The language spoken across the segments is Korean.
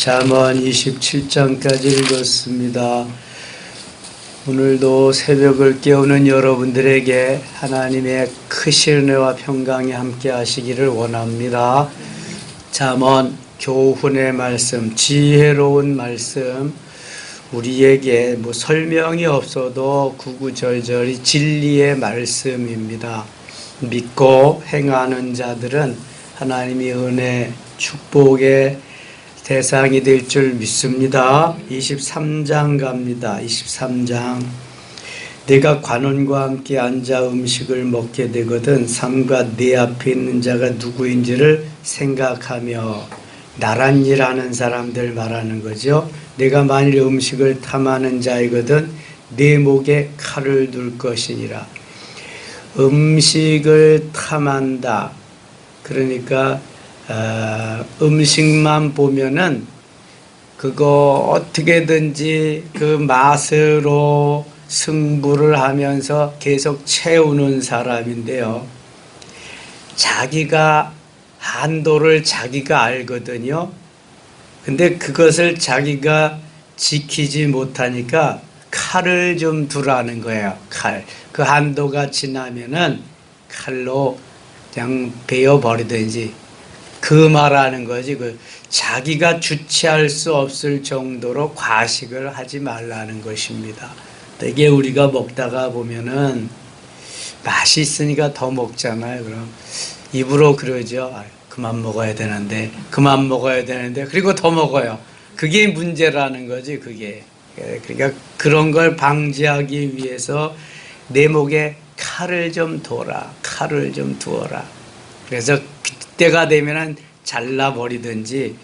잠언 27장까지 읽었습니다. 오늘도 새벽을 깨우는 여러분들에게 하나님의 크신 은혜와 평강이 함께 하시기를 원합니다. 잠언 교훈의 말씀, 지혜로운 말씀, 우리에게 설명이 없어도 구구절절이 진리의 말씀입니다. 믿고 행하는 자들은 하나님의 은혜, 축복의 대상이 될 줄 믿습니다. 23장 갑니다. 23장. 내가 관원과 함께 앉아 음식을 먹게 되거든 삼가 내 앞에 있는 자가 누구인지를 생각하며, 나란 일하는 사람들 말하는 거죠. 내가 만일 음식을 탐하는 자이거든 내 목에 칼을 둘 것이니라. 음식을 탐한다. 그러니까 음식만 보면은 그거 어떻게든지 그 맛으로 승부를 하면서 계속 채우는 사람인데요. 자기가 한도를 자기가 알거든요. 근데 그것을 자기가 지키지 못하니까 칼을 좀 두라는 거예요. 칼. 그 한도가 지나면은 칼로 그냥 베어버리든지, 그 말하는 거지. 자기가 주체할 수 없을 정도로 과식을 하지 말라는 것입니다. 되게 우리가 먹다가 보면은 맛이 있으니까 더 먹잖아요. 그럼 입으로 그러죠. 그만 먹어야 되는데, 그만 먹어야 되는데, 그리고 더 먹어요. 그게 문제라는 거지, 그게. 그러니까 그런 걸 방지하기 위해서 내 목에 칼을 좀 둬라. 칼을 좀 두어라. 그래서 그때가 되면은 잘라버리든지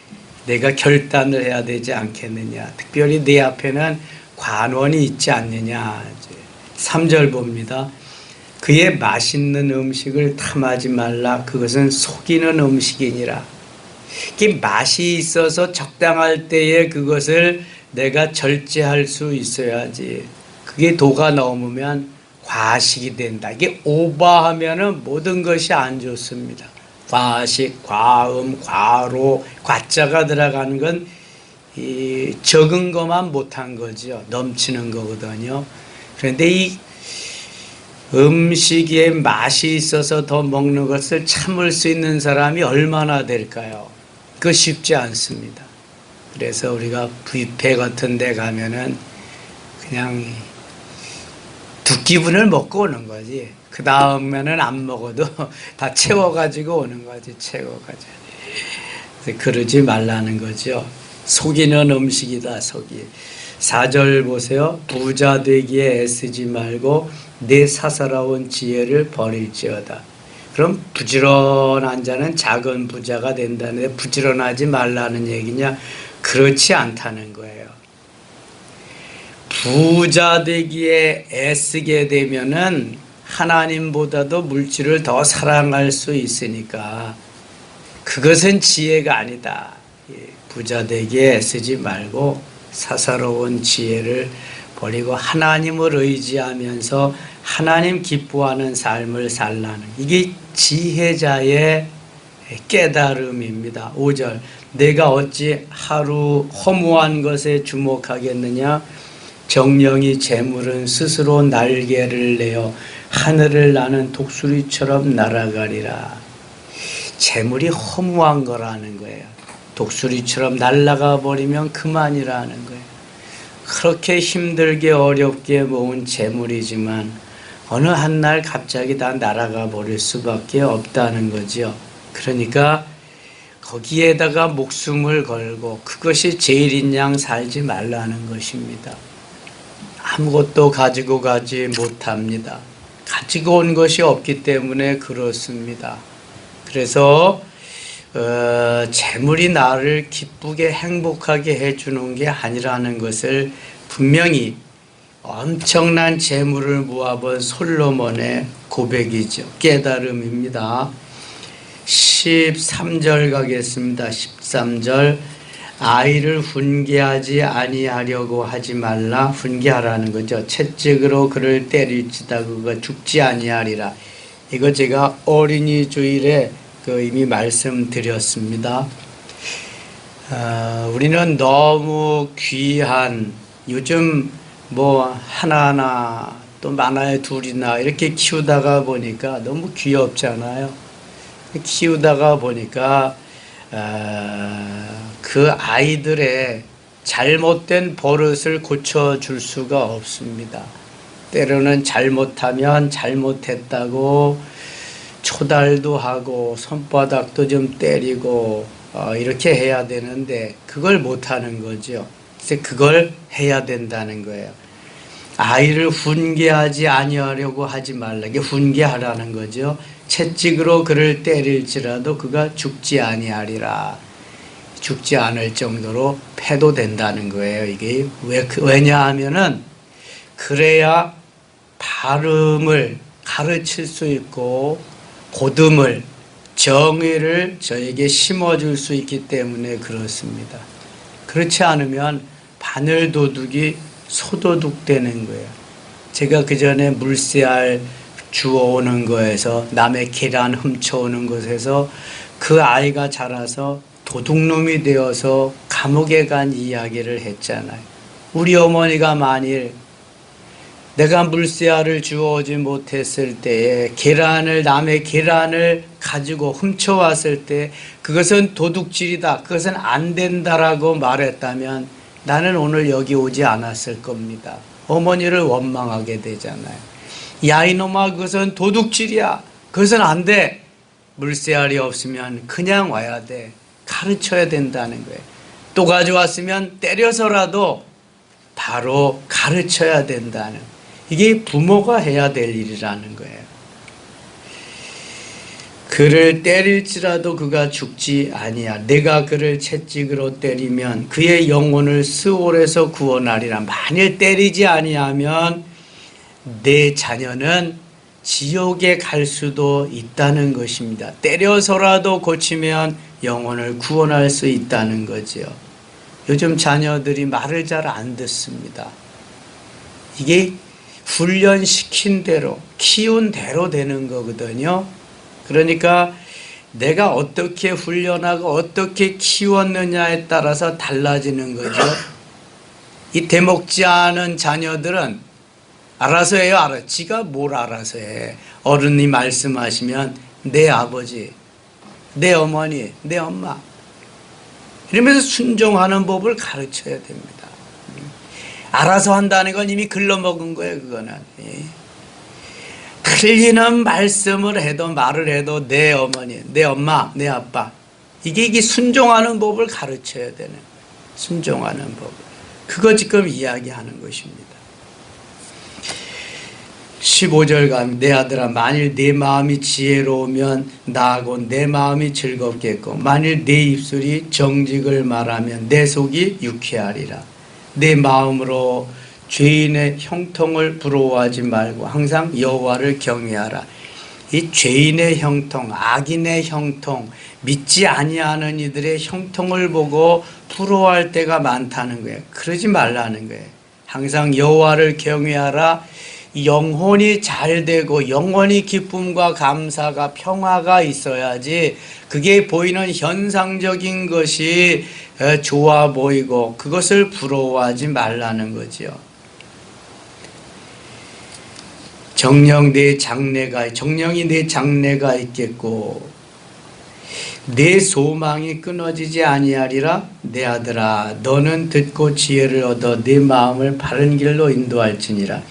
내가 결단을 해야 되지 않겠느냐. 특별히 내 앞에는 관원이 있지 않느냐. 3절 봅니다. 그의 맛있는 음식을 탐하지 말라. 그것은 속이는 음식이니라. 그 맛이 있어서 적당할 때에 그것을 내가 절제할 수 있어야지. 그게 도가 넘으면 과식이 된다. 이게 오버하면은 모든 것이 안 좋습니다. 과식, 과음, 과로, 과자가 들어가는 건 적은 것만 못한 거죠. 넘치는 거거든요. 그런데 이 음식에 맛이 있어서 더 먹는 것을 참을 수 있는 사람이 얼마나 될까요? 그거 쉽지 않습니다. 그래서 우리가 뷔페 같은 데 가면은 그냥 두 끼분을 먹고 오는 거지. 그 다음에는 안 먹어도 다 채워가지고 오는 거지. 채워가지고. 그러지 말라는 거죠. 속이는 음식이다. 속이. 4절 보세요. 부자 되기에 애쓰지 말고 내 사사로운 지혜를 버릴지어다. 그럼 부지런한 자는 작은 부자가 된다는데 부지런하지 말라는 얘기냐? 그렇지 않다는 거예요. 부자 되기에 애쓰게 되면은 하나님보다도 물질을 더 사랑할 수 있으니까 그것은 지혜가 아니다. 부자 되기에 애쓰지 말고 사사로운 지혜를 버리고 하나님을 의지하면서 하나님 기뻐하는 삶을 살라는, 이게 지혜자의 깨달음입니다. 5절. 내가 어찌 하루 허무한 것에 주목하겠느냐? 정령이 재물은 스스로 날개를 내어 하늘을 나는 독수리처럼 날아가리라. 재물이 허무한 거라는 거예요. 독수리처럼 날아가 버리면 그만이라는 거예요. 그렇게 힘들게 어렵게 모은 재물이지만 어느 한 날 갑자기 다 날아가 버릴 수밖에 없다는 거죠. 그러니까 거기에다가 목숨을 걸고 그것이 제일인 양 살지 말라는 것입니다. 아무것도 가지고 가지 못합니다. 가지고 온 것이 없기 때문에 그렇습니다. 그래서 재물이 나를 기쁘게 행복하게 해주는 게 아니라는 것을 분명히 엄청난 재물을 모아본 솔로몬의 고백이죠. 깨달음입니다. 13절 가겠습니다. 13절. 아이를 훈계하지 아니하려고 하지 말라. 훈계하라는 거죠. 채찍으로 그를 때릴지다 그가 죽지 아니하리라. 이거 제가 어린이 주일에 이미 말씀드렸습니다. 우리는 너무 귀한 요즘 뭐 하나하나 또 많아야 둘이나 이렇게 키우다가 보니까 너무 귀엽잖아요. 키우다가 보니까 그 아이들의 잘못된 버릇을 고쳐줄 수가 없습니다. 때로는 잘못하면 잘못했다고 초달도 하고 손바닥도 좀 때리고 이렇게 해야 되는데 그걸 못하는 거죠. 그래서 그걸 해야 된다는 거예요. 아이를 훈계하지 아니하려고 하지 말라. 이게 훈계하라는 거죠. 채찍으로 그를 때릴지라도 그가 죽지 아니하리라. 죽지 않을 정도로 패도 된다는 거예요. 이게 왜냐하면은 그래야 발음을 가르칠 수 있고 고듬을 정의를 저에게 심어줄 수 있기 때문에 그렇습니다. 그렇지 않으면 바늘도둑이 소도둑 되는 거예요. 제가 그 전에 물새알 주워오는 거에서 남의 계란 훔쳐오는 것에서 그 아이가 자라서 도둑놈이 되어서 감옥에 간 이야기를 했잖아요. 우리 어머니가 만일 내가 물새알을 주워오지 못했을 때에 남의 계란을 가지고 훔쳐왔을 때 그것은 도둑질이다. 그것은 안 된다라고 말했다면 나는 오늘 여기 오지 않았을 겁니다. 어머니를 원망하게 되잖아요. 야 이놈아 그것은 도둑질이야. 그것은 안 돼. 물새알이 없으면 그냥 와야 돼. 가르쳐야 된다는 거예요. 또 가져왔으면 때려서라도 바로 가르쳐야 된다는 이게 부모가 해야 될 일이라는 거예요. 그를 때릴지라도 그가 죽지 아니야. 내가 그를 채찍으로 때리면 그의 영혼을 스올에서 구원하리라. 만일 때리지 아니하면 내 자녀는 지옥에 갈 수도 있다는 것입니다. 때려서라도 고치면 영혼을 구원할 수 있다는 거죠. 요즘 자녀들이 말을 잘 안 듣습니다. 이게 훈련시킨 대로 키운 대로 되는 거거든요. 그러니까 내가 어떻게 훈련하고 어떻게 키웠느냐에 따라서 달라지는 거죠. 이 대먹지 않은 자녀들은 알아서 해요. 지가 뭘 알아서 해. 어른이 말씀하시면 내 아버지, 내 어머니, 내 엄마 이러면서 순종하는 법을 가르쳐야 됩니다. 알아서 한다는 건 이미 글러먹은 거예요. 그거는 틀리는 말씀을 해도 말을 해도 내 어머니, 내 엄마, 내 아빠 이게 순종하는 법을 가르쳐야 되는 순종하는 법. 그거 지금 이야기하는 것입니다. 15절 가면 내 아들아 만일 내 마음이 지혜로우면 나하고 내 마음이 즐겁겠고 만일 내 입술이 정직을 말하면 내 속이 유쾌하리라. 내 마음으로 죄인의 형통을 부러워하지 말고 항상 여호와를 경외하라. 이 죄인의 형통, 악인의 형통, 믿지 아니하는 이들의 형통을 보고 부러워할 때가 많다는 거예요. 그러지 말라는 거예요. 항상 여호와를 경외하라. 영혼이 잘 되고 영원히 기쁨과 감사가 평화가 있어야지 그게 보이는 현상적인 것이 좋아 보이고 그것을 부러워하지 말라는 거죠. 정령이 내 장래가 있겠고 내 소망이 끊어지지 아니하리라. 내 아들아 너는 듣고 지혜를 얻어 내 마음을 바른 길로 인도할지니라.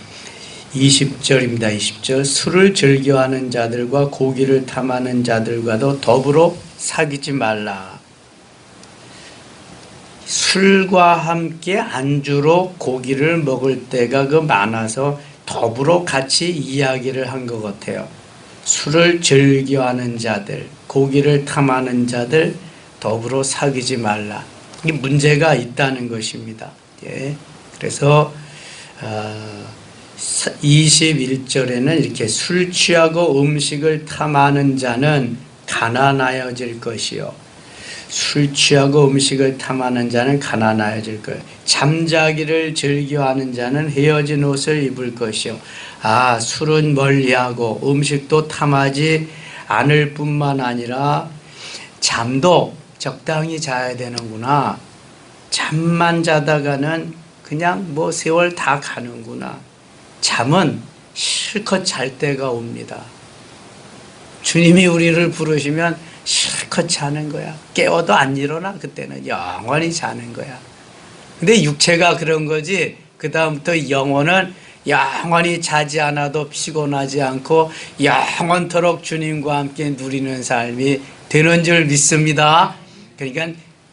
20절입니다. 20절 술을 즐겨하는 자들과 고기를 탐하는 자들과도 더불어 사귀지 말라. 술과 함께 안주로 고기를 먹을 때가 많아서 더불어 같이 이야기를 한 것 같아요. 술을 즐겨하는 자들, 고기를 탐하는 자들 더불어 사귀지 말라. 이 문제가 있다는 것입니다. 예. 그래서 21절에는 이렇게 술 취하고 음식을 탐하는 자는 가난하여질 것이요. 술 취하고 음식을 탐하는 자는 가난하여질 거예요. 잠자기를 즐겨하는 자는 헤어진 옷을 입을 것이요. 술은 멀리하고 음식도 탐하지 않을 뿐만 아니라 잠도 적당히 자야 되는구나. 잠만 자다가는 그냥 뭐 세월 다 가는구나. 잠은 실컷 잘 때가 옵니다. 주님이 우리를 부르시면 실컷 자는 거야. 깨워도 안 일어나. 그때는 영원히 자는 거야. 근데 육체가 그런 거지. 그 다음부터 영혼은 영원히 자지 않아도 피곤하지 않고 영원토록 주님과 함께 누리는 삶이 되는 줄 믿습니다. 그러니까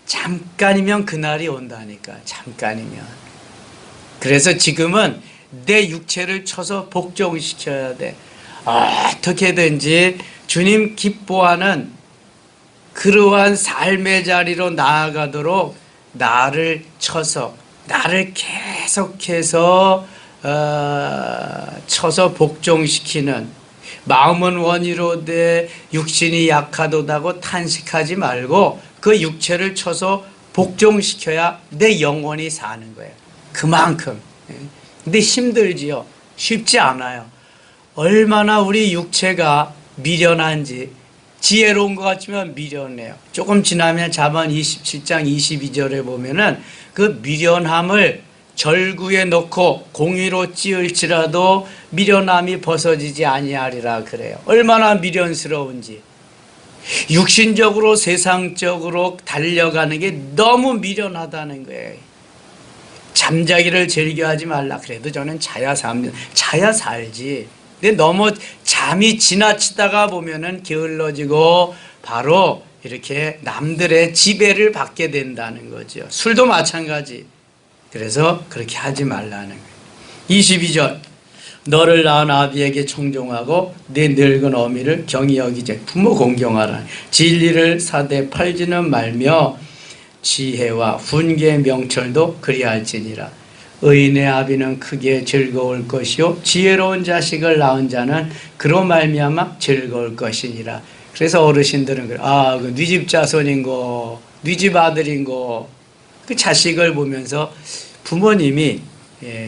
잠깐이면 그날이 온다니까. 잠깐이면. 그래서 지금은 내 육체를 쳐서 복종시켜야 돼. 어떻게든지 주님 기뻐하는 그러한 삶의 자리로 나아가도록 나를 쳐서, 나를 계속해서 쳐서 복종시키는, 마음은 원이로되 육신이 약하도다고 탄식하지 말고 그 육체를 쳐서 복종시켜야 내 영혼이 사는 거예요. 그만큼. 근데 힘들지요. 쉽지 않아요. 얼마나 우리 육체가 미련한지. 지혜로운 것 같지만 미련해요. 조금 지나면 잠언 27장 22절에 보면은 그 미련함을 절구에 넣고 공의로 찌을지라도 미련함이 벗어지지 아니하리라 그래요. 얼마나 미련스러운지. 육신적으로 세상적으로 달려가는 게 너무 미련하다는 거예요. 잠자기를 즐겨하지 말라. 그래도 저는 자야 삽니다. 자야 살지. 근데 너무 잠이 지나치다가 보면은 게을러지고 바로 이렇게 남들의 지배를 받게 된다는 거죠. 술도 마찬가지. 그래서 그렇게 하지 말라는 거예요. 22절. 너를 낳은 아비에게 청종하고 내 늙은 어미를 경히 여기지. 부모 공경하라. 진리를 사대 팔지는 말며 지혜와 훈계 명철도 그리할지니라. 의인의 아비는 크게 즐거울 것이요 지혜로운 자식을 낳은 자는 그로 말미암아 즐거울 것이니라. 그래서 어르신들은 그래. 그 네 집 자손인고 네 집 아들인고 그 자식을 보면서 부모님이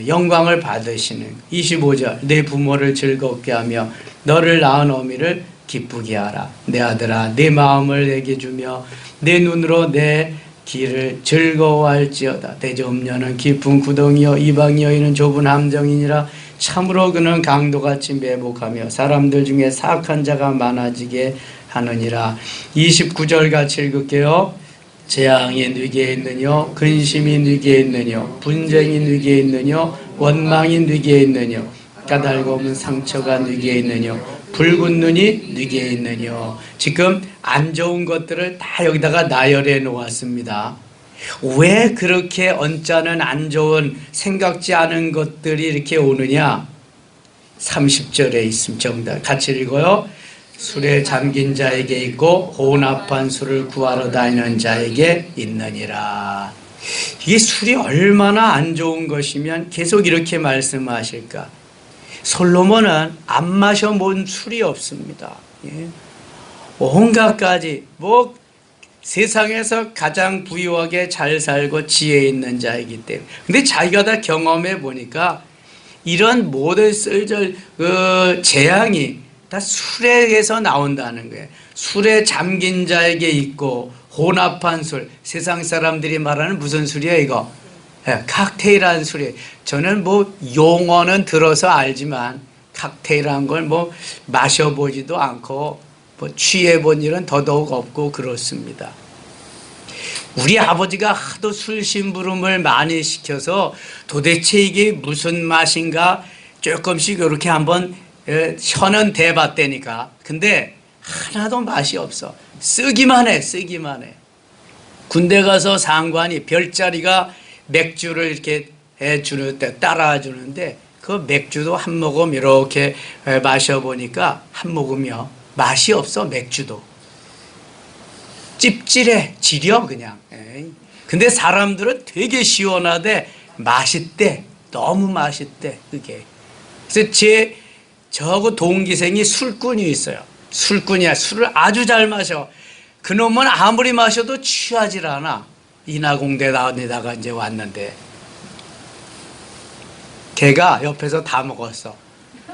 영광을 받으시는. 25절. 내 부모를 즐겁게 하며 너를 낳은 어미를 기쁘게 하라. 내 아들아 내 마음을 내게 주며 내 눈으로 내 길을 즐거워할지어다. 대저음녀는 깊은 구덩이요 이방 여인은 좁은 함정이니라. 참으로 그는 강도같이 매복하며 사람들 중에 사악한 자가 많아지게 하느니라. 29절 같이 읽을게요. 재앙이 네게 있느뇨 근심이 네게 있느뇨 분쟁이 네게 있느뇨 원망이 네게 있느뇨 까닭없는 상처가 네게 있느뇨 붉은 눈이 네게 있느뇨. 지금 안 좋은 것들을 다 여기다가 나열해 놓았습니다. 왜 그렇게 언짢은 안 좋은 생각지 않은 것들이 이렇게 오느냐. 30절에 있습니다. 정답 같이 읽어요. 술에 잠긴 자에게 있고 혼합한 술을 구하러 다니는 자에게 있느니라. 이게 술이 얼마나 안 좋은 것이면 계속 이렇게 말씀하실까. 솔로몬은 안 마셔본 술이 없습니다. 온갖 가지 세상에서 가장 부유하게 잘 살고 지혜 있는 자이기 때문에. 근데 자기가 다 경험해 보니까 이런 모든 썰절 재앙이 다 술에서 나온다는 거예요. 술에 잠긴 자에게 있고 혼합한 술. 세상 사람들이 말하는 무슨 술이에요 이거? 칵테일한 술이에요. 저는 용어는 들어서 알지만 칵테일한 걸 마셔보지도 않고 취해본 일은 더더욱 없고 그렇습니다. 우리 아버지가 하도 술 심부름을 많이 시켜서 도대체 이게 무슨 맛인가 조금씩 이렇게 한번 혀는 대봤다니까. 근데 하나도 맛이 없어. 쓰기만 해. 군대 가서 상관이 별자리가 맥주를 이렇게 해주는 때 따라주는데 그 맥주도 한 모금 이렇게 마셔보니까 한 모금이요 맛이 없어. 맥주도 찝찝해. 지려 그냥. 근데 사람들은 되게 시원하대. 맛있대. 너무 맛있대 그게. 그래서 저하고 동기생이 술꾼이 있어요. 술꾼이야. 술을 아주 잘 마셔. 그놈은 아무리 마셔도 취하질 않아. 인하공대 나오다가 이제 왔는데 걔가 옆에서 다 먹었어.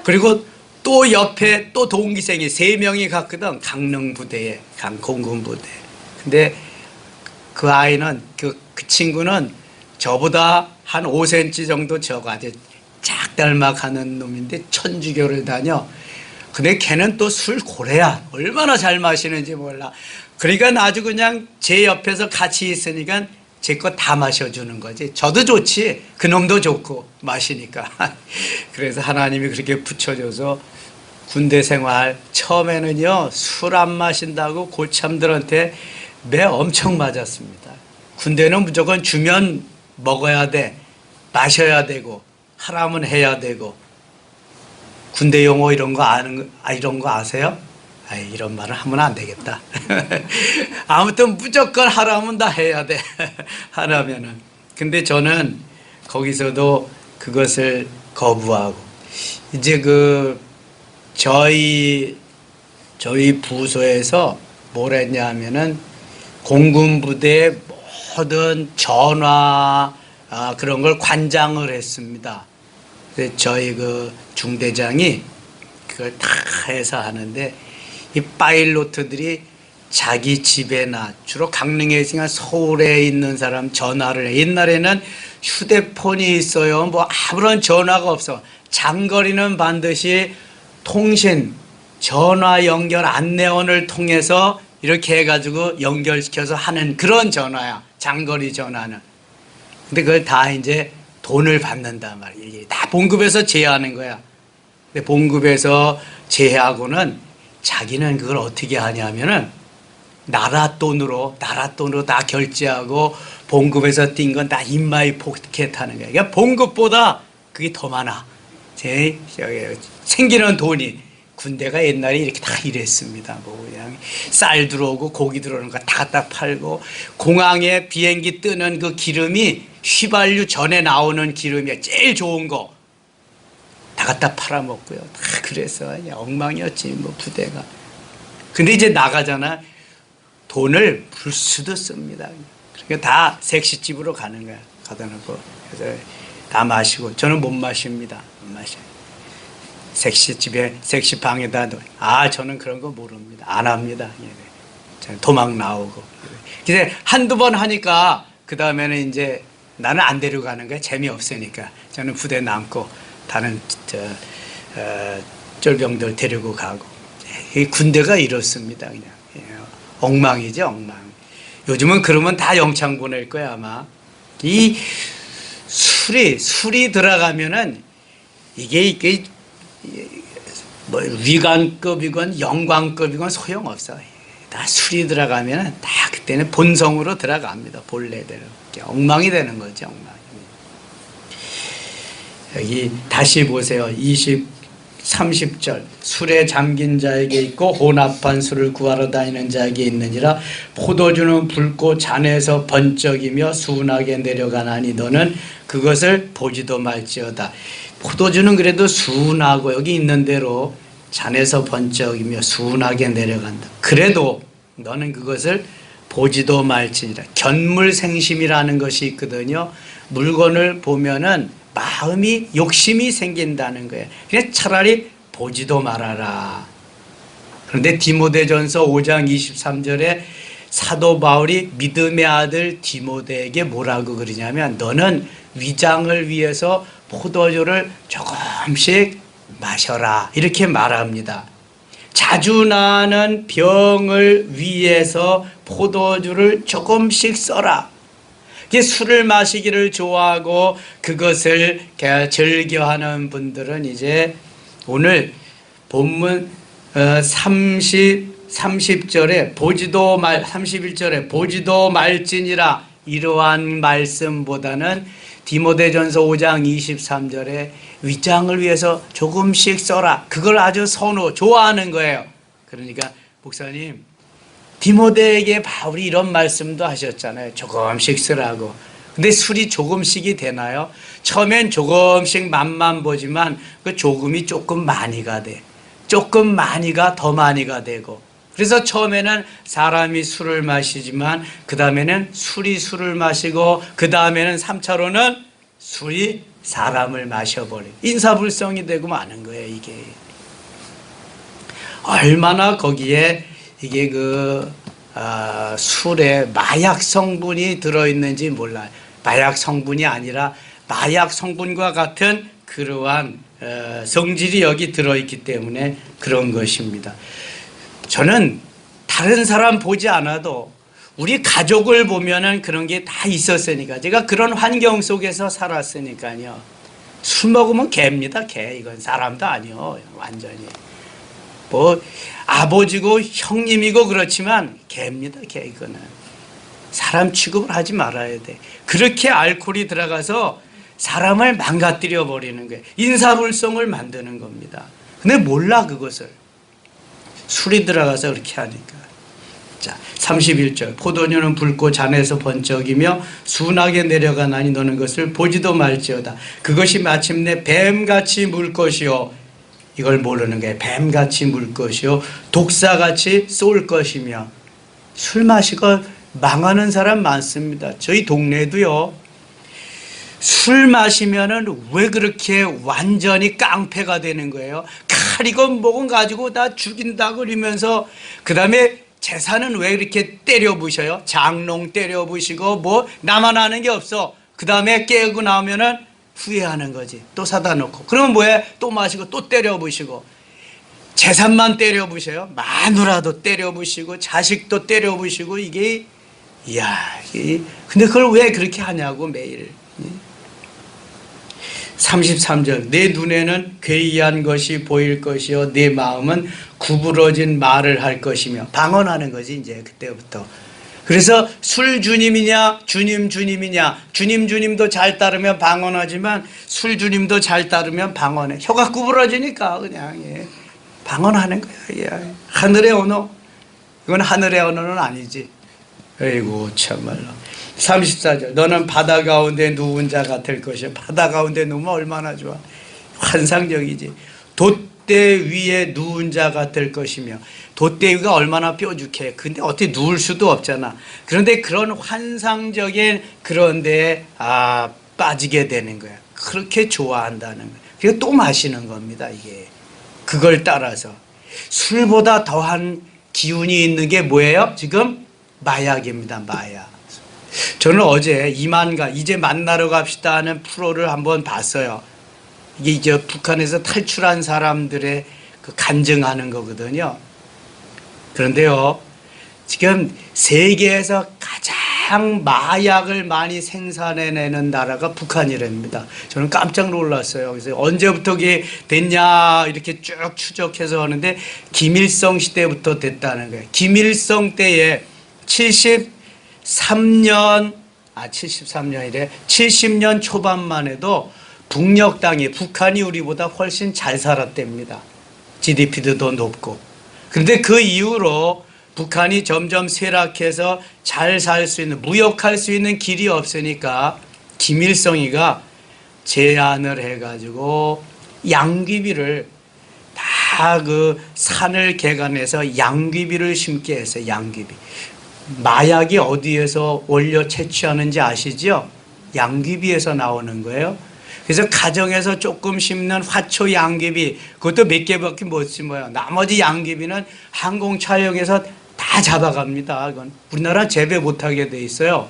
그리고 또 옆에 또 동기생이 3명이 갔거든. 강릉부대에 공군부대. 근데 그 아이는 그 친구는 저보다 한 5cm 정도 적어가지고 짝달막하는 놈인데 천주교를 다녀. 근데 걔는 또 술 고래야. 얼마나 잘 마시는지 몰라. 그러니까 아주 그냥 제 옆에서 같이 있으니까 제 거 다 마셔주는 거지. 저도 좋지. 그 놈도 좋고 마시니까. 그래서 하나님이 그렇게 붙여줘서 군대 생활 처음에는요 술 안 마신다고 고참들한테 매 엄청 맞았습니다. 군대는 무조건 주면 먹어야 돼. 마셔야 되고 하라면 해야 되고. 군대 용어 이런 거 이런 거 아세요? 이런 말을 하면 안 되겠다. 아무튼 무조건 하라면 다 해야 돼. 하라면은. 근데 저는 거기서도 그것을 거부하고 이제 저희 부서에서 뭘 했냐면은 공군부대의 모든 전화 그런 걸 관장을 했습니다. 저희 중대장이 그걸 다 해서 하는데 이 파일로트들이 자기 집에나 주로 강릉에 있으니까 서울에 있는 사람 전화를 해. 옛날에는 휴대폰이 있어요. 뭐 아무런 전화가 없어. 장거리는 반드시 통신, 전화 연결 안내원을 통해서 이렇게 해가지고 연결시켜서 하는 그런 전화야. 장거리 전화는. 근데 그걸 다 이제 돈을 받는단 말이에요. 다 본급에서 제하는 거야. 근데 본급에서 제하고는 자기는 그걸 어떻게 하냐면은 나라 돈으로 다 결제하고 본급에서 띈 건 다 인마이 포켓 하는 거야. 그러니까 본급보다 그게 더 많아. 생기는 돈이. 군대가 옛날에 이렇게 다 이랬습니다. 뭐 그냥 쌀 들어오고 고기 들어오는 거 다 갖다 팔고 공항에 비행기 뜨는 그 기름이 휘발유 전에 나오는 기름이야. 제일 좋은 거. 다 갖다 팔아먹고요. 다 그래서 엉망이었지 뭐 부대가. 근데 이제 나가잖아. 돈을 불수도 씁니다. 그러니까 다 섹시집으로 가는 거야. 가다 놓고 그래서 다 마시고 저는 못 마십니다. 못 마셔요. 섹시집에 섹시방에다 저는 그런 거 모릅니다. 안 합니다. 저는 도망 나오고. 그래서 한두 번 하니까 그 다음에는 이제 나는 안 데려가는 거야. 재미없으니까. 저는 부대 남고 다른 쫄병들 데리고 가고. 군대가 이렇습니다. 그냥 엉망이죠, 엉망. 요즘은 그러면 다 영창 보낼 거야 아마. 이 술이 들어가면은 이게 뭐 위관급이건 영광급이건 소용없어. 다 술이 들어가면은 다 그때는 본성으로 들어갑니다. 본래대로. 엉망이 되는 거죠, 엉망. 여기 다시 보세요. 30절 술에 잠긴 자에게 있고 혼합한 술을 구하러 다니는 자에게 있느니라. 포도주는 붉고 잔에서 번쩍이며 순하게 내려가나니 너는 그것을 보지도 말지어다. 포도주는 그래도 순하고 여기 있는 대로 잔에서 번쩍이며 순하게 내려간다. 그래도 너는 그것을 보지도 말지니라. 견물생심이라는 것이 있거든요. 물건을 보면은 마음이 욕심이 생긴다는 거예요. 그냥 차라리 보지도 말아라. 그런데 디모데전서 5장 23절에 사도 바울이 믿음의 아들 디모데에게 뭐라고 그러냐면 너는 위장을 위해서 포도주를 조금씩 마셔라 이렇게 말합니다. 자주 나는 병을 위해서 포도주를 조금씩 써라. 술을 마시기를 좋아하고 그것을 즐겨하는 분들은 이제 오늘 본문 30절에 31절에 보지도 말지니라 이러한 말씀보다는 디모데전서 5장 23절에 위장을 위해서 조금씩 써라. 그걸 아주 좋아하는 거예요. 그러니까 목사님 디모데에게 바울이 이런 말씀도 하셨잖아요. 조금씩 쓰라고. 근데 술이 조금씩이 되나요? 처음엔 조금씩 맛만 보지만 그 조금이 조금 많이가 돼. 조금 많이가 더 많이가 되고. 그래서 처음에는 사람이 술을 마시지만 그 다음에는 술이 술을 마시고 그 다음에는 3차로는 술이 사람을 마셔버려. 인사불성이 되고 마는 거예요, 이게. 얼마나 거기에 이게 술에 마약 성분이 들어있는지 몰라요. 마약 성분이 아니라 마약 성분과 같은 그러한 성질이 여기 들어있기 때문에 그런 것입니다. 저는 다른 사람 보지 않아도 우리 가족을 보면은 그런 게 다 있었으니까, 제가 그런 환경 속에서 살았으니까요. 술 먹으면 개입니다. 개. 이건 사람도 아니요. 완전히. 뭐 아버지고 형님이고 그렇지만 개입니다. 개. 이거는 사람 취급을 하지 말아야 돼. 그렇게 알코올이 들어가서 사람을 망가뜨려 버리는 거예요. 인사불성을 만드는 겁니다. 근데 몰라 그것을. 술이 들어가서 그렇게 하니까. 자, 31절. 포도녀는 붉고 잔에서 번쩍이며 순하게 내려가나니 너는 것을 보지도 말지어다. 그것이 마침내 뱀같이 물 것이요. 이걸 모르는 거예요. 뱀같이 물 것이요. 독사같이 쏠 것이며. 술 마시고 망하는 사람 많습니다. 저희 동네도요. 술 마시면은 왜 그렇게 완전히 깡패가 되는 거예요? 칼이건 뭐건 가지고 다 죽인다 그러면서, 그 다음에 재산은 왜 이렇게 때려 부셔요? 장롱 때려 부시고 뭐 나만 아는 게 없어. 그 다음에 깨고 나오면은 후회하는 거지. 또 사다 놓고. 그러면 뭐해? 또 마시고 또 때려 부시고. 재산만 때려 부셔요. 마누라도 때려 부시고 자식도 때려 부시고. 이게 근데 그걸 왜 그렇게 하냐고 매일. 33절. 내 눈에는 괴이한 것이 보일 것이요 내 마음은 구부러진 말을 할 것이며. 방언하는 거지 이제 그때부터. 그래서 술 주님이냐 주님 주님이냐. 주님 주님도 잘 따르면 방언하지만 술 주님도 잘 따르면 방언해. 혀가 구부러지니까 그냥 방언하는 거야. 하늘의 언어. 이건 하늘의 언어는 아니지. 아이고 참말로. 34절. 너는 바다 가운데 누운 자 같을 것이요. 바다 가운데 누우면 얼마나 좋아. 환상적이지. 돛대 위에 누운 자 같을 것이며. 돛대 위가 얼마나 뾰족해. 근데 어떻게 누울 수도 없잖아. 그런데 그런 환상적인 그런 데에 빠지게 되는 거야. 그렇게 좋아한다는 거야. 그래서 또 마시는 겁니다. 이게 그걸 따라서. 술보다 더한 기운이 있는 게 뭐예요? 지금 마약입니다. 마약. 저는 어제 이만가 이제 만나러 갑시다 하는 프로를 한번 봤어요. 이게 이제 북한에서 탈출한 사람들의 그 간증하는 거거든요. 그런데요, 지금 세계에서 가장 마약을 많이 생산해내는 나라가 북한이랍니다. 저는 깜짝 놀랐어요. 그래서 언제부터 그게 됐냐 이렇게 쭉 추적해서 하는데 김일성 시대부터 됐다는 거예요. 김일성 때에 70년 초반만 해도 북녘 땅이, 북한이 우리보다 훨씬 잘 살았답니다. GDP도 더 높고. 그런데 그 이후로 북한이 점점 쇠락해서 잘 살 수 있는, 무역할 수 있는 길이 없으니까 김일성이가 제안을 해가지고 양귀비를 다 그 산을 개간해서 양귀비를 심게 했어요. 양귀비. 마약이 어디에서 원료 채취하는지 아시죠? 양귀비에서 나오는 거예요. 그래서 가정에서 조금 심는 화초 양귀비, 그것도 몇 개밖에 못 심어요. 나머지 양귀비는 항공차용에서 다 잡아갑니다. 이건 우리나라 재배 못하게 돼 있어요.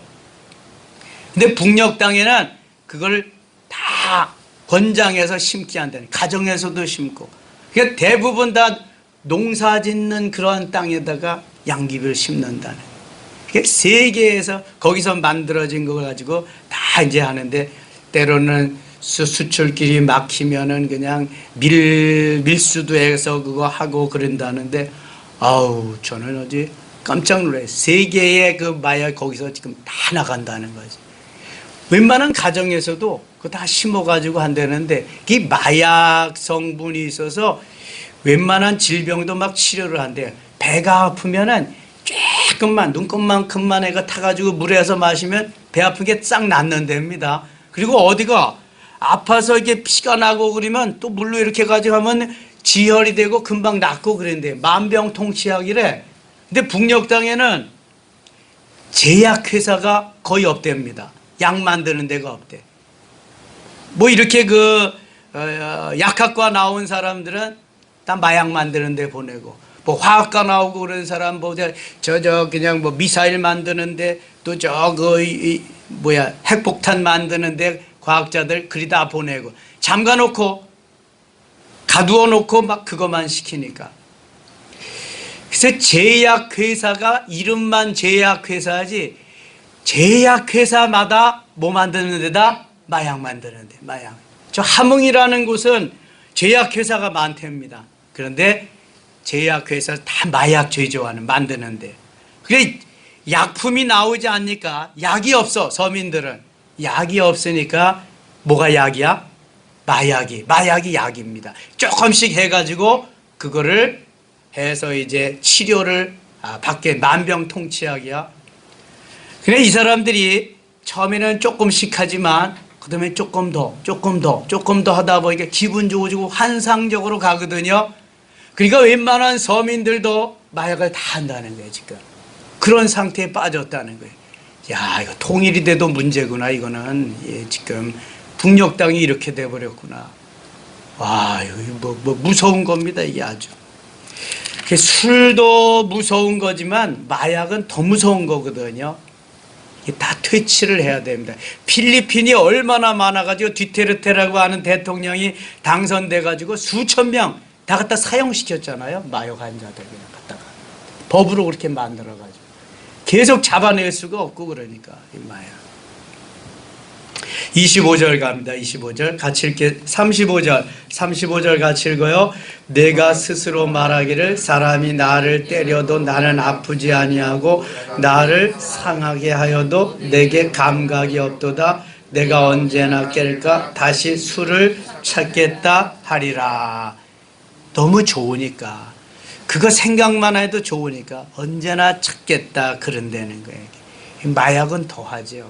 근데 북녘 땅에는 그걸 다 권장해서 심게 한다는, 가정에서도 심고. 그러니까 대부분 다 농사 짓는 그러한 땅에다가 양귀비를 심는다는. 세계에서 거기서 만들어진 거 가지고 다 이제 하는데, 때로는 수출길이 막히면은 그냥 밀수도해서 그거 하고 그런다는데, 저는 어제 깜짝 놀랐어요. 세계의 그 마약 거기서 지금 다 나간다는 거지. 웬만한 가정에서도 그거 다 심어가지고 한다는데, 이 마약 성분이 있어서 웬만한 질병도 막 치료를 한대요. 배가 아프면은 조금만, 눈곱만큼만 애가 타가지고 물에서 마시면 배 아픈 게 싹 낫는답니다. 그리고 어디가 아파서 이게 피가 나고 그러면 또 물로 이렇게 가지고 하면 지혈이 되고 금방 낫고 그런데 만병통치약이래. 근데 북녘 땅에는 제약회사가 거의 없답니다. 약 만드는 데가 없대. 뭐 이렇게 약학과 나온 사람들은 다 마약 만드는 데 보내고, 뭐 화학과 나오고 그런 사람 그냥 뭐 미사일 만드는데 또 핵폭탄 만드는데 과학자들 그리다 보내고 잠가 놓고 가두어 놓고 막 그것만 시키니까. 그래서 제약회사가 이름만 제약회사지 제약회사마다 뭐 만드는 데다? 마약 만드는 데, 마약. 저 함흥이라는 곳은 제약회사가 많답니다. 그런데 제약회사 다 마약 제조하는, 만드는데. 그래, 약품이 나오지 않으니까 약이 없어, 서민들은. 약이 없으니까 뭐가 약이야? 마약이 약입니다. 조금씩 해가지고 그거를 해서 이제 치료를 받게, 만병통치약이야. 그래, 이 사람들이 처음에는 조금씩 하지만 그 다음에 조금 더 하다 보니까 기분 좋아지고 환상적으로 가거든요. 그러니까 웬만한 서민들도 마약을 다 한다는 거예요, 지금. 그런 상태에 빠졌다는 거예요. 야, 이거 통일이 돼도 문제구나, 이거는. 예, 지금 북녘 땅이 이렇게 돼버렸구나. 와, 이거 무서운 겁니다, 이게 아주. 술도 무서운 거지만 마약은 더 무서운 거거든요. 다 퇴치를 해야 됩니다. 필리핀이 얼마나 많아가지고 뒤테르테라고 하는 대통령이 당선돼가지고 수천 명 다 갖다 사형시켰잖아요. 마약 환자들 그냥 갖다가 법으로 그렇게 만들어가지고 계속 잡아낼 수가 없고 그러니까 이 마약. 25절 갑니다. 25절 같이 읽게. 35절 같이 읽어요. 내가 스스로 말하기를 사람이 나를 때려도 나는 아프지 아니하고 나를 상하게 하여도 내게 감각이 없도다. 내가 언제나 깰까 다시 술을 찾겠다 하리라. 너무 좋으니까, 그거 생각만 해도 좋으니까 언제나 찾겠다 그런다는 거예요. 마약은 더하죠.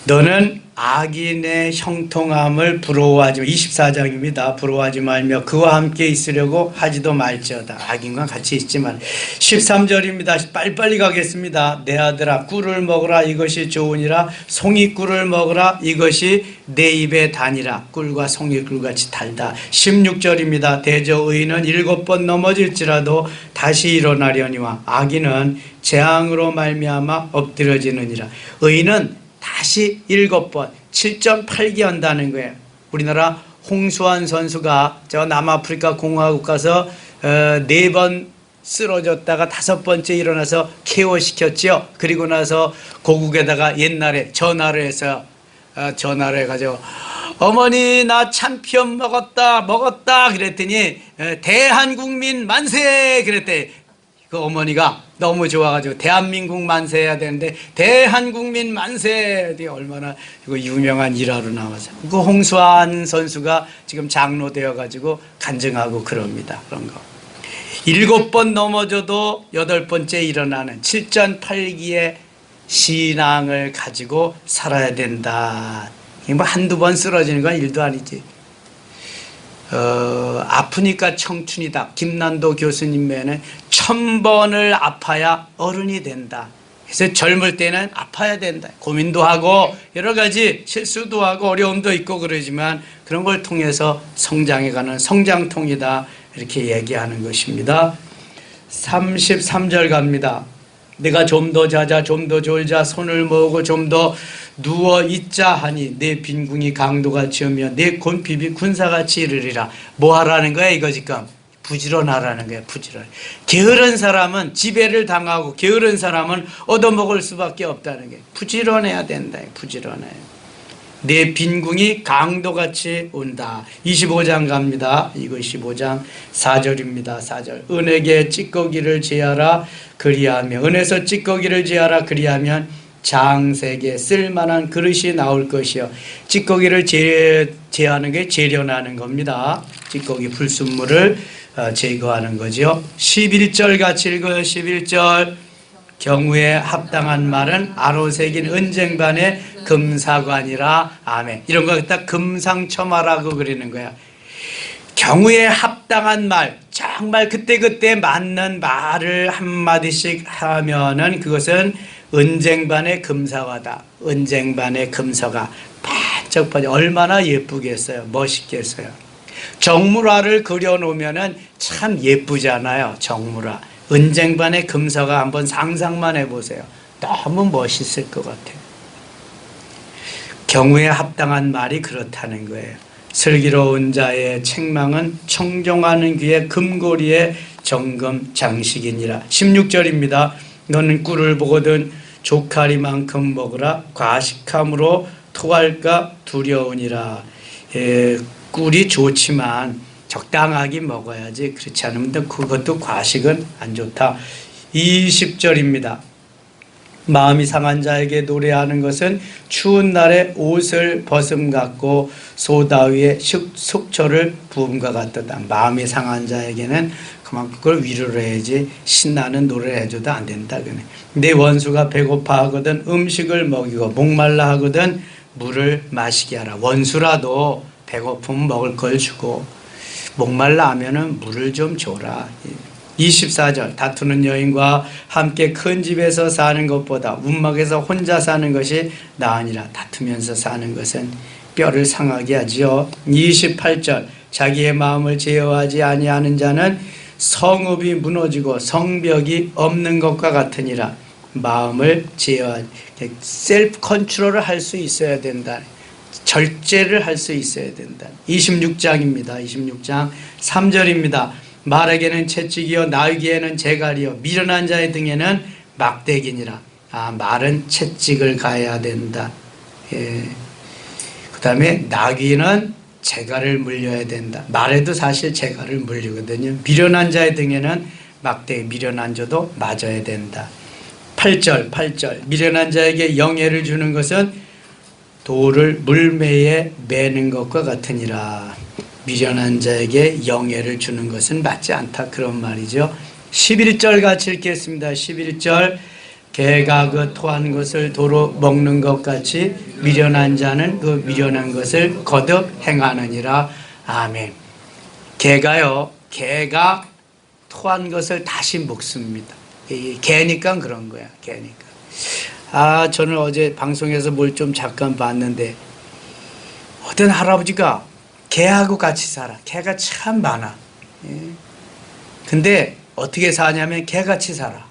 너는 악인의 형통함을 부러워하지, 24장입니다. 부러워하지 말며 그와 함께 있으려고 하지도 말지어다. 악인과 같이 있지만. 13절입니다. 빨리빨리 가겠습니다. 내 아들아 꿀을 먹으라, 이것이 좋으니라. 송이꿀을 먹으라, 이것이 내 입에 다니라. 꿀과 송이꿀같이 달다. 16절입니다. 대저 의인은 7번 넘어질지라도 다시 일어나려니와 악인은 재앙으로 말미암아 엎드려지느니라. 의인은 다시 7번 7.8기 한다는 거예요. 우리나라 홍수환 선수가 저 남아프리카 공화국 가서 4번 쓰러졌다가 5번째 일어나서 케어시켰지요. 그리고 나서 고국에다가 옛날에 전화를 해서 전화를 해가지고 어머니 나 참피언 먹었다 그랬더니 대한국민 만세 그랬대. 그 어머니가 너무 좋아가지고 대한민국 만세 해야 되는데 대한국민 만세. 얼마나 이거 유명한 일화로 나와서 그 홍수환 선수가 지금 장로 되어가지고 간증하고 그럽니다. 그런 거 7번 넘어져도 8번째 일어나는 7.8기의 신앙을 가지고 살아야 된다. 뭐 한두 번 쓰러지는 건 일도 아니지. 아프니까 청춘이다. 김난도 교수님 외에는 1000번을 아파야 어른이 된다. 그래서 젊을 때는 아파야 된다. 고민도 하고 여러 가지 실수도 하고 어려움도 있고 그러지만 그런 걸 통해서 성장해가는 성장통이다. 이렇게 얘기하는 것입니다. 33절 갑니다. 내가 좀 더 자자 좀 더 졸자 손을 모으고 좀 더 누워 있자 하니 내 빈궁이 강도같이 오며 내 곤핍이 군사같이 이르리라. 뭐 하라는 거야 이거 지금? 부지런하라는 거야. 부지런. 게으른 사람은 지배를 당하고 게으른 사람은 얻어먹을 수밖에 없다는 게 부지런해야 된다. 부지런해. 내 빈궁이 강도같이 온다. 25장 갑니다. 이거 25장 4절입니다. 4절. 은에게 찌꺼기를 제하라 그리하며 은에서 찌꺼기를 제하라 그리하면 장색에 쓸만한 그릇이 나올 것이요. 찌꺼기를 제하는 게 재련하는 겁니다. 찌꺼기 불순물을 제거하는 거죠. 11절 같이 읽어요. 11절. 경우에 합당한 말은 아로새긴 은쟁반의 금사관이라. 아멘. 이런 거 갖다 금상첨화라고 그리는 거야. 경우에 합당한 말, 정말 그때그때 맞는 말을 한마디씩 하면은 그것은 은쟁반의 금사과다. 은쟁반의 금서가 반짝반짝 얼마나 예쁘겠어요. 멋있겠어요. 정물화를 그려놓으면은 참 예쁘잖아요. 정물화. 은쟁반에 금서가 한번 상상만 해보세요. 너무 멋있을 것 같아요. 경우에 합당한 말이 그렇다는 거예요. 슬기로운 자의 책망은 청종하는 귀의 금고리의 정금 장식이니라. 16절입니다. 너는 꿀을 보거든 조카리만큼 먹으라. 과식함으로 토할까 두려우니라. 꿀이 좋지만 적당하게 먹어야지. 그렇지 않으면 그것도 과식은 안 좋다. 20절입니다. 마음이 상한 자에게 노래하는 것은 추운 날에 옷을 벗음 같고 소다 위에 속초를 부음과 같다. 마음이 상한 자에게는 그만큼 그걸 위로를 해야지 신나는 노래를 해줘도 안 된다. 내 원수가 배고파 하거든 음식을 먹이고 목말라 하거든 물을 마시게 하라. 원수라도 배고프면 먹을 걸 주고 목말라 하면은 물을 좀 줘라. 24절 다투는 여인과 함께 큰 집에서 사는 것보다 움막에서 혼자 사는 것이 나으니라. 다투면서 사는 것은 뼈를 상하게 하지요. 28절 자기의 마음을 제어하지 아니하는 자는 성읍이 무너지고 성벽이 없는 것과 같으니라. 마음을 제어하지 셀프 컨트롤을 할 수 있어야 된다. 절제를 할 수 있어야 된다. 26장입니다. 26장 3절입니다. 말에게는 채찍이요 나귀에는 재갈이요 미련한 자의 등에는 막대기니라. 말은 채찍을 가야 된다. 그 다음에 나귀는 재갈을 물려야 된다. 말에도 사실 재갈을 물리거든요. 미련한 자의 등에는 막대기, 미련한 자도 맞아야 된다. 8절 미련한 자에게 영예를 주는 것은 돌을 물매에 매는 것과 같으니라. 미련한 자에게 영예를 주는 것은 맞지 않다. 그런 말이죠. 11절 같이 읽겠습니다. 11절 개가 그 토한 것을 도로 먹는 것 같이 미련한 자는 그 미련한 것을 거듭 행하느니라. 아멘. 개가 토한 것을 다시 먹습니다. 개니까 그런 거야. 개니까. 저는 어제 방송에서 뭘 좀 잠깐 봤는데 어떤 할아버지가 개하고 같이 살아. 개가 참 많아. 근데 어떻게 사냐면 개같이 살아.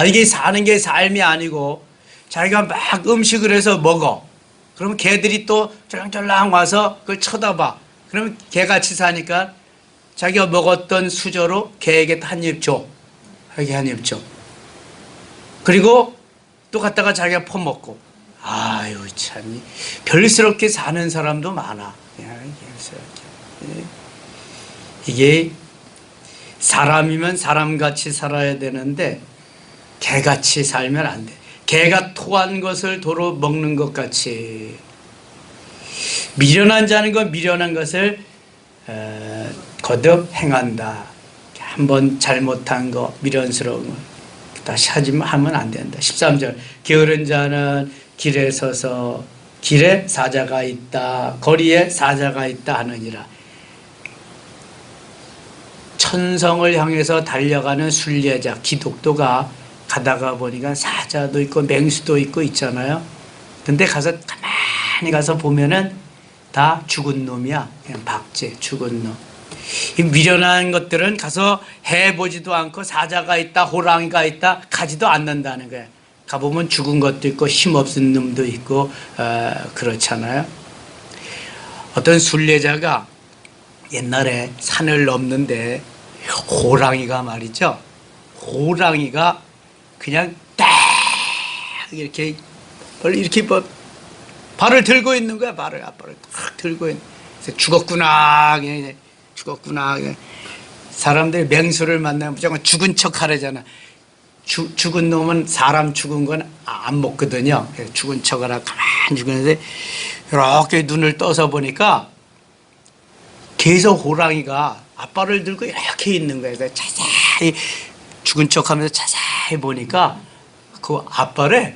이게 사는 게 삶이 아니고 자기가 막 음식을 해서 먹어. 그러면 개들이 또 쫄랑쫄랑 와서 그걸 쳐다봐. 그러면 개같이 사니까 자기가 먹었던 수저로 개에게 한 입 줘. 자기 한 입 줘. 그리고 또 갖다가 자기가 퍼먹고. 아유, 참. 별스럽게 사는 사람도 많아. 이게 사람이면 사람같이 살아야 되는데 개같이 살면 안 돼. 개가 토한 것을 도로 먹는 것 같이. 미련한 자는 건 미련한 것을 거듭 행한다. 한번 잘못한 거, 미련스러운 거 다시 하면 안 된다. 13절 게으른 자는 길에 서서 길에 사자가 있다 거리에 사자가 있다 하느니라. 천성을 향해서 달려가는 순례자 기독도가 가다가 보니까 사자도 있고 맹수도 있고 있잖아요. 근데 가서 가만히 가서 보면은 다 죽은 놈이야. 그냥 박제, 죽은 놈. 이 미련한 것들은 가서 해보지도 않고 사자가 있다 호랑이가 있다 가지도 않는다는 거야. 가보면 죽은 것도 있고 힘없는 놈도 있고 그렇잖아요. 어떤 순례자가 옛날에 산을 넘는데 호랑이가 말이죠. 호랑이가 그냥 딱 이렇게 발을 들고 있는 거야. 발을 딱 들고 있는. 그래서 죽었구나. 사람들이 맹수를 만나면 무조건 죽은 척 하려잖아. 죽은 놈은 사람 죽은 건 안 먹거든요. 죽은 척 하라 가만히 죽었는데 이렇게 눈을 떠서 보니까 계속 호랑이가 앞발을 들고 이렇게 있는 거예요. 그래서 자세히 죽은 척 하면서 자세히 보니까 그 앞발에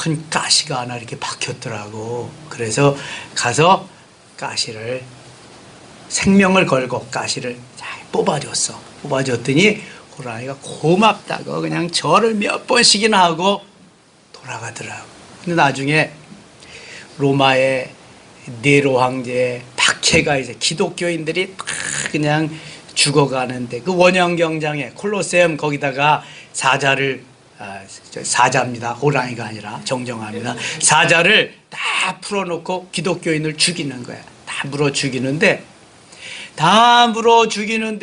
큰 가시가 하나 이렇게 박혔더라고. 그래서 가서 가시를 생명을 걸고 가시를 잘 뽑아줬어. 뽑아줬더니 호랑이가 고맙다고 그냥 절을 몇 번씩이나 하고 돌아가더라고. 근데 나중에 로마의 네로 황제, 박해가 이제 기독교인들이 다 그냥 죽어가는데 그 원형 경장에 콜로세움 거기다가 사자입니다. 호랑이가 아니라 정정합니다. 사자를 다 풀어놓고 기독교인을 죽이는 거야. 다 물어 죽이는데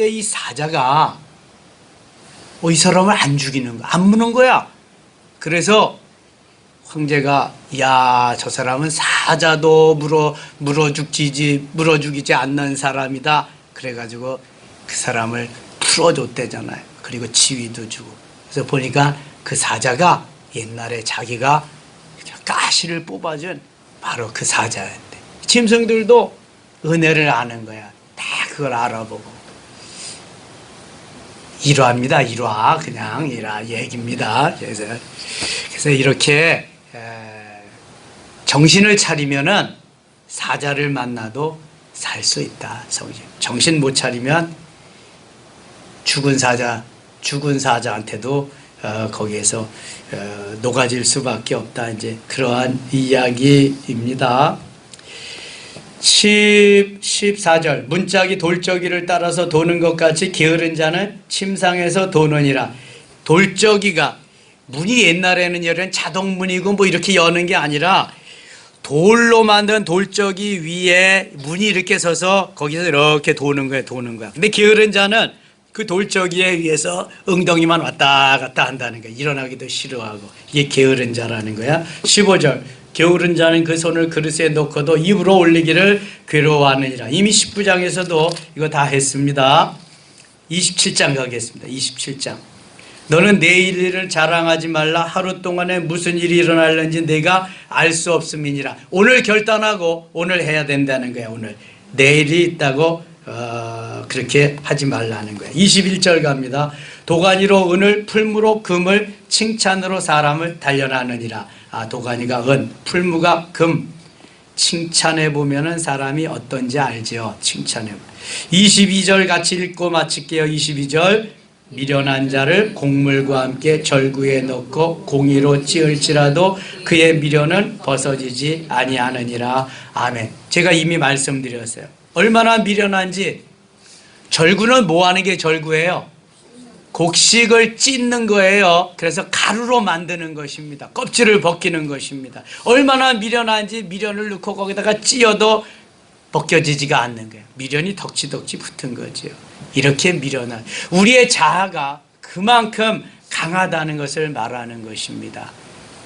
이 사자가 이 사람을 안 죽이는 거야. 안 무는 거야. 그래서 황제가 저 사람은 사자도 물어 죽이지 않는 사람이다. 그래가지고 그 사람을 풀어줬대잖아요. 그리고 지위도 주고. 그래서 보니까 그 사자가 옛날에 자기가 가시를 뽑아준 바로 그 사자였대. 짐승들도 은혜를 아는 거야. 다 그걸 알아보고. 일화입니다. 그냥 일화 얘기입니다. 그래서 이렇게 정신을 차리면은 사자를 만나도 살 수 있다. 정신 못 차리면 죽은 사자한테도 거기에서 녹아질 수밖에 없다. 이제 그러한 이야기입니다. 14절 문짝이 돌적이를 따라서 도는 것 같이 게으른 자는 침상에서 도느니라. 돌적이가 문이 옛날에는 이런 자동문이고 뭐 이렇게 여는 게 아니라 돌로 만든 돌적이 위에 문이 이렇게 서서 거기서 이렇게 도는 거야. 근데 게으른 자는 그 돌적이에 의해서 엉덩이만 왔다 갔다 한다는 거야. 일어나기도 싫어하고. 이게 게으른 자라는 거야. 15절 게으른 자는 그 손을 그릇에 놓고도 입으로 올리기를 괴로워하느니라. 이미 19장에서도 이거 다 했습니다. 27장 가겠습니다. 27장. 너는 내일 일을 자랑하지 말라. 하루 동안에 무슨 일이 일어날는지 내가 알 수 없음이니라. 오늘 결단하고 오늘 해야 된다는 거야. 오늘 내일이 있다고 그렇게 하지 말라는 거야. 21절 갑니다. 도가니로 은을, 풀무로 금을, 칭찬으로 사람을 단련하느니라. 도가니가 은, 풀무가 금. 칭찬해 보면은 사람이 어떤지 알죠. 칭찬해. 22절 같이 읽고 마칠게요. 22절. 미련한 자를 곡물과 함께 절구에 넣고 공의로 찌을지라도 그의 미련은 벗어지지 아니하느니라. 아멘. 제가 이미 말씀드렸어요. 얼마나 미련한지. 절구는 뭐 하는 게 절구예요? 곡식을 찢는 거예요. 그래서 가루로 만드는 것입니다. 껍질을 벗기는 것입니다. 얼마나 미련한지 미련을 넣고 거기다가 찧어도 벗겨지지가 않는 거예요. 미련이 덕지덕지 붙은 거죠. 이렇게 미련한 우리의 자아가 그만큼 강하다는 것을 말하는 것입니다.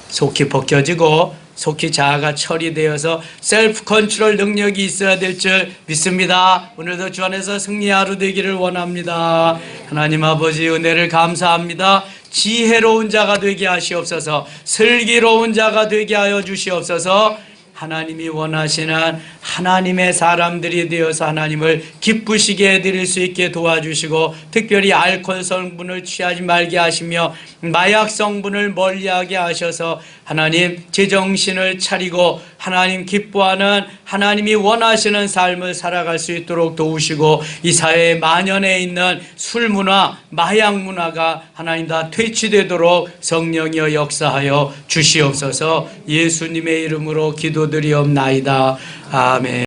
속히 벗겨지고 속히 자아가 처리되어서 셀프 컨트롤 능력이 있어야 될 줄 믿습니다. 오늘도 주 안에서 승리 하루 되기를 원합니다. 하나님 아버지 은혜를 감사합니다. 지혜로운 자가 되게 하시옵소서. 슬기로운 자가 되게 하여 주시옵소서. 하나님이 원하시는 하나님의 사람들이 되어서 하나님을 기쁘시게 해드릴 수 있게 도와주시고 특별히 알코올 성분을 취하지 말게 하시며 마약 성분을 멀리하게 하셔서 하나님 제정신을 차리고 하나님 기뻐하는 하나님이 원하시는 삶을 살아갈 수 있도록 도우시고 이 사회에 만연해 있는 술 문화, 마약 문화가 하나님 다 퇴치되도록 성령이여 역사하여 주시옵소서. 예수님의 이름으로 기도드리옵나이다. 아멘.